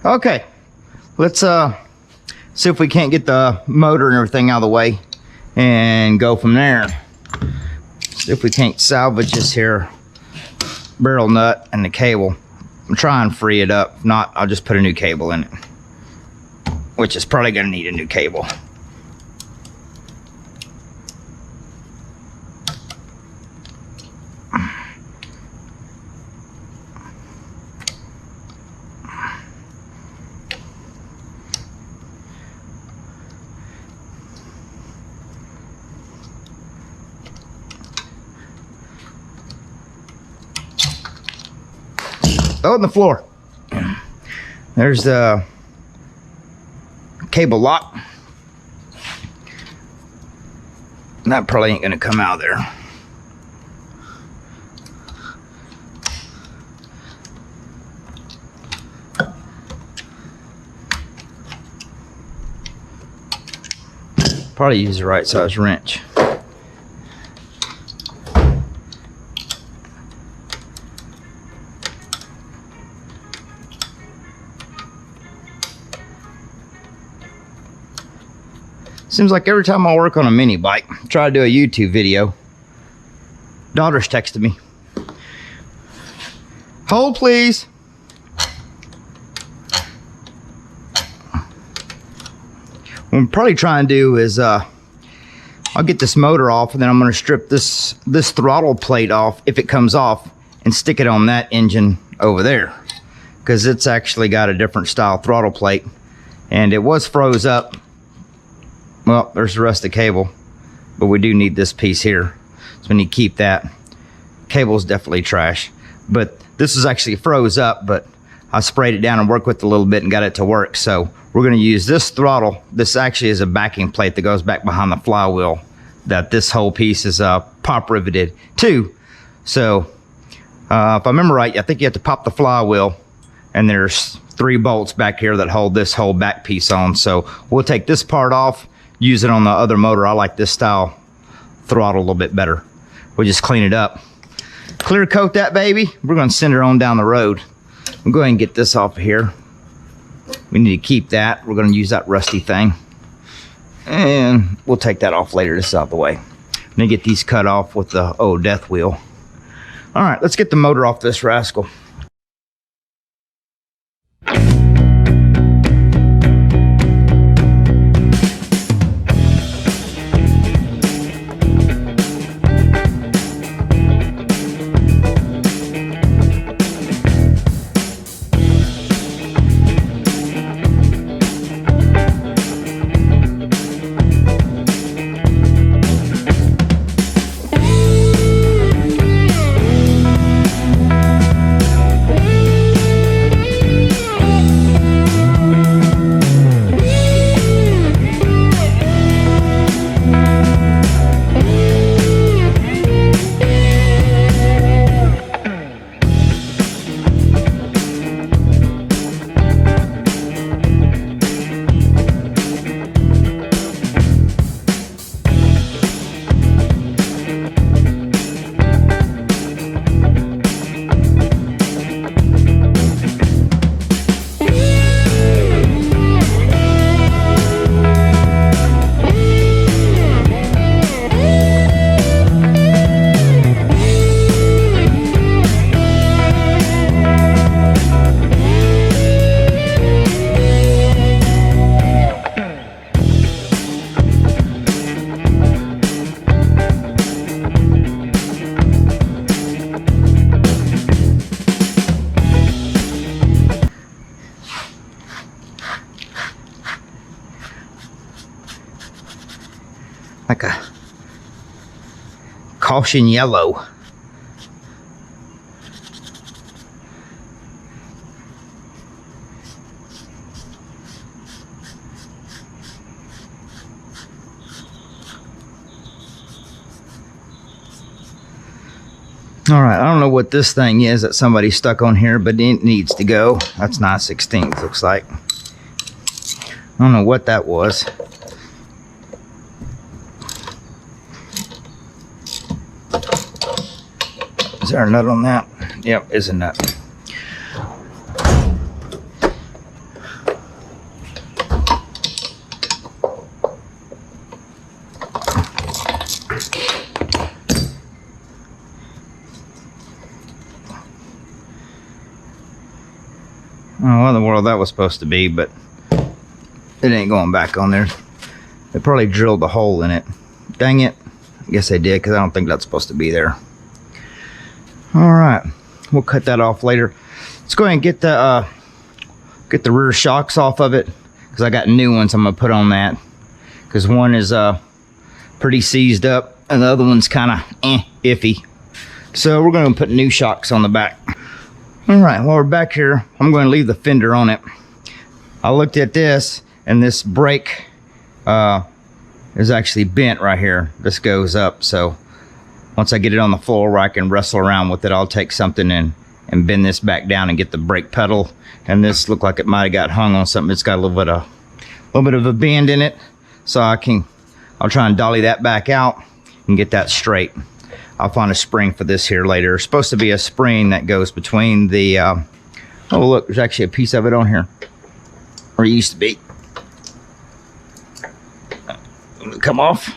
Okay, let's see if we can't get the motor and everything out of the way and go from there. See if we can't salvage this here barrel nut and the cable. I'm trying to free it up. If not, I'll just put a new cable in it, which is probably going to need a new cable. Oh, on the floor. There's the cable lock. That probably ain't gonna come out of there. Probably use the right size wrench. Seems like every time I work on a mini bike, try to do a YouTube video, daughter's texting me. Hold, please. What I'm probably trying to do is, I'll get this motor off, and then I'm going to strip this throttle plate off, if it comes off, and stick it on that engine over there, because it's actually got a different style throttle plate, and it was froze up. Well, there's the rest of the cable, but we do need this piece here, so we need to keep that. Cable's definitely trash, but this is actually froze up, but I sprayed it down and worked with it a little bit and got it to work. So we're going to use this throttle. This actually is a backing plate that goes back behind the flywheel that this whole piece is pop riveted to. So if I remember right, I think you have to pop the flywheel, and there's 3 bolts back here that hold this whole back piece on. So we'll take this part off, use it on the other motor. I like this style throttle a little bit better. We'll just clean it up, clear coat that baby. We're going to send her on down the road. We'll go ahead and get this off of here. We need to keep that. We're going to use that rusty thing, and we'll take that off later. This is out the way. I'm going to get these cut off with the death wheel. All right, let's get the motor off this rascal. Like a caution yellow. All right, I don't know what this thing is that somebody stuck on here, but it needs to go. That's 9/16, looks like. I don't know what that was. Is there a nut on that? Yep, is a nut. what in the world that was supposed to be, but it ain't going back on there. They probably drilled a hole in it. Dang it. I guess they did, because I don't think that's supposed to be there. All right, we'll cut that off later. Let's go ahead and get the rear shocks off of it, because I got new ones I'm gonna put on that, because one is pretty seized up and the other one's kind of iffy. So we're going to put new shocks on the back. All right, while we're back here, I'm going to leave the fender on it. I looked at this, and this brake is actually bent right here. This goes up, so once I get it on the floor where I can wrestle around with it, I'll take something and bend this back down and get the brake pedal. And this looked like it might have got hung on something. It's got a little bit of a bend in it, so I'll try and dolly that back out and get that straight. I'll find a spring for this here later. It's supposed to be a spring that goes between the oh look, there's actually a piece of it on here, or it used to be. Come off.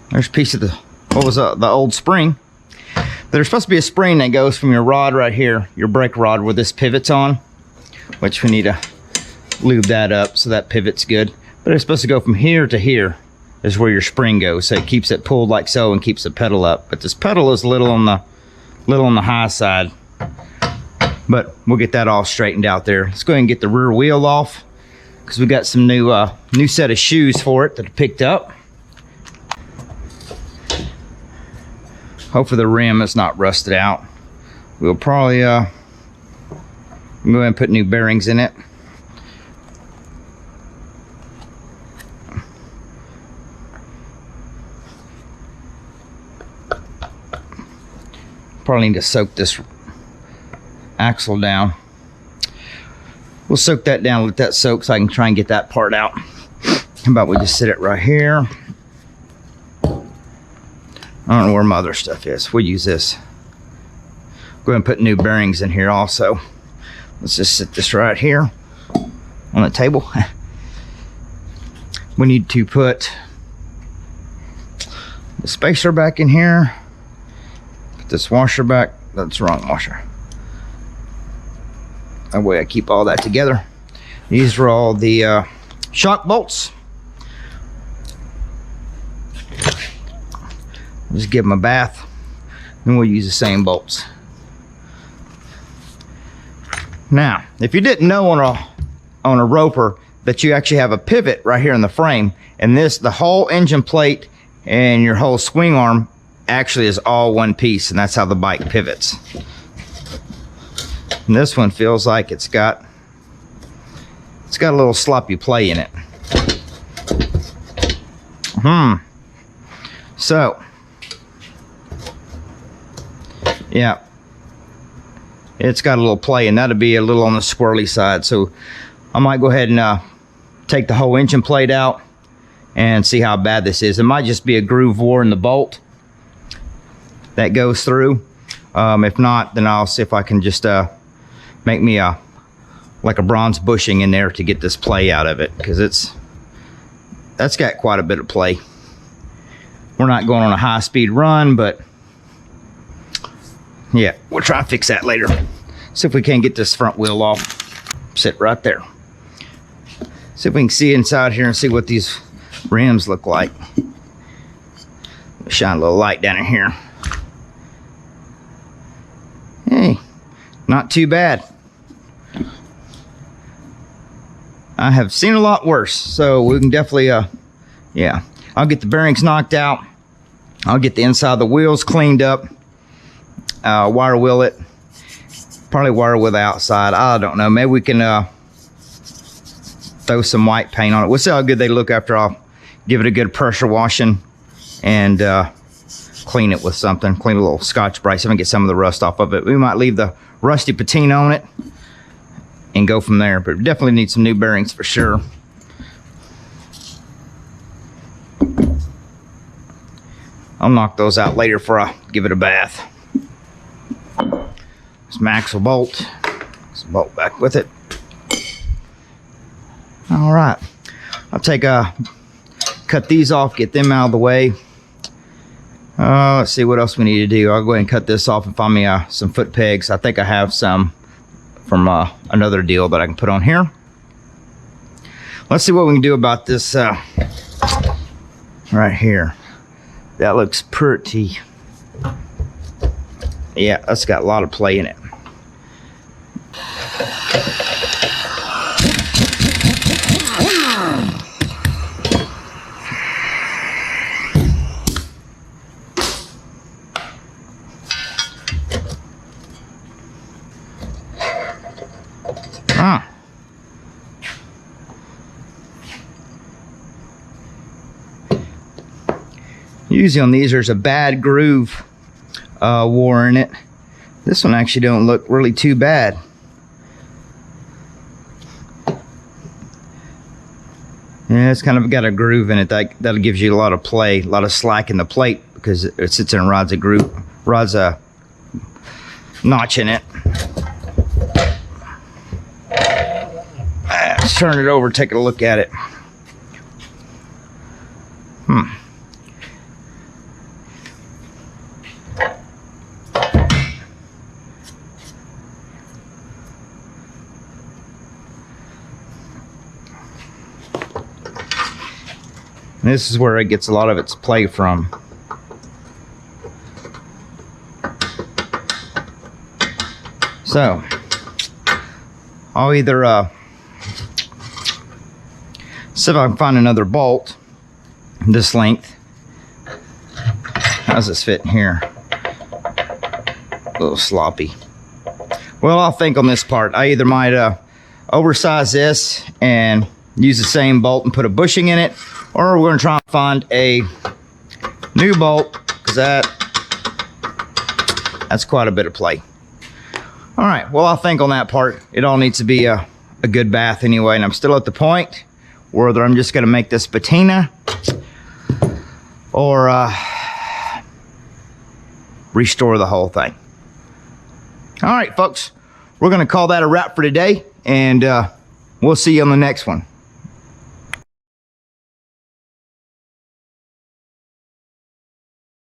There's a piece of the old spring. There's supposed to be a spring that goes from your rod right here, your brake rod where this pivot's on, which we need to lube that up so that pivot's good. But it's supposed to go from here to here is where your spring goes, so it keeps it pulled like so and keeps the pedal up. But this pedal is a little on the high side. But we'll get that all straightened out there. Let's go ahead and get the rear wheel off, because we got some new set of shoes for it that I picked up. Hopefully the rim is not rusted out. We'll probably go ahead and put new bearings in it. Probably need to soak this axle down. We'll soak that down, let that soak so I can try and get that part out. How about we just sit it right here? I don't know where my other stuff is. We'll use this. Go ahead and put new bearings in here also. Let's just sit this right here on the table. We need to put the spacer back in here. Put this washer back. That's the wrong washer. That way I keep all that together. These are all the shock bolts. Just give them a bath, and we'll use the same bolts. Now, if you didn't know on a roper that you actually have a pivot right here in the frame, and the whole engine plate and your whole swing arm actually is all one piece, and that's how the bike pivots. And this one feels like it's got a little sloppy play in it. So yeah, it's got a little play, and that'll be a little on the squirrely side. So I might go ahead and take the whole engine plate out and see how bad this is. It might just be a groove war in the bolt that goes through. If not, then I'll see if I can just make me like a bronze bushing in there to get this play out of it, because that's got quite a bit of play. We're not going on a high-speed run, but yeah, we'll try and fix that later. See if we can get this front wheel off. Sit right there. See if we can see inside here and see what these rims look like. Shine a little light down in here. Hey, not too bad. I have seen a lot worse, so we can definitely, yeah. I'll get the bearings knocked out. I'll get the inside of the wheels cleaned up. Wire wheel it. Probably wire wheel the outside. I don't know. Maybe we can throw some white paint on it. We'll see how good they look after I'll give it a good pressure washing and clean it with something. Clean a little Scotch-Brite so I can get some of the rust off of it. We might leave the rusty patina on it and go from there, but we definitely need some new bearings for sure. I'll knock those out later before I give it a bath. Some axle bolt. Some bolt back with it. All right. I'll cut these off, get them out of the way. Let's see what else we need to do. I'll go ahead and cut this off and find me some foot pegs. I think I have some from another deal that I can put on here. Let's see what we can do about this right here. That looks pretty. Yeah, that's got a lot of play in it. Usually on these there's a bad groove wore in it. This one actually don't look really too bad. Yeah, it's kind of got a groove in it that gives you a lot of play, a lot of slack in the plate because it sits in rods a notch in it. Let's turn it over, take a look at it. This is where it gets a lot of its play from. So, I'll either see if I can find another bolt this length. How's this fit in here? A little sloppy. Well, I'll think on this part. I either might oversize this and use the same bolt and put a bushing in it, or we're going to try and find a new bolt because that's quite a bit of play. All right, well, I'll think on that part. It all needs to be a good bath anyway, and I'm still at the point whether I'm just going to make this patina or restore the whole thing. All right, folks, we're going to call that a wrap for today, and we'll see you on the next one.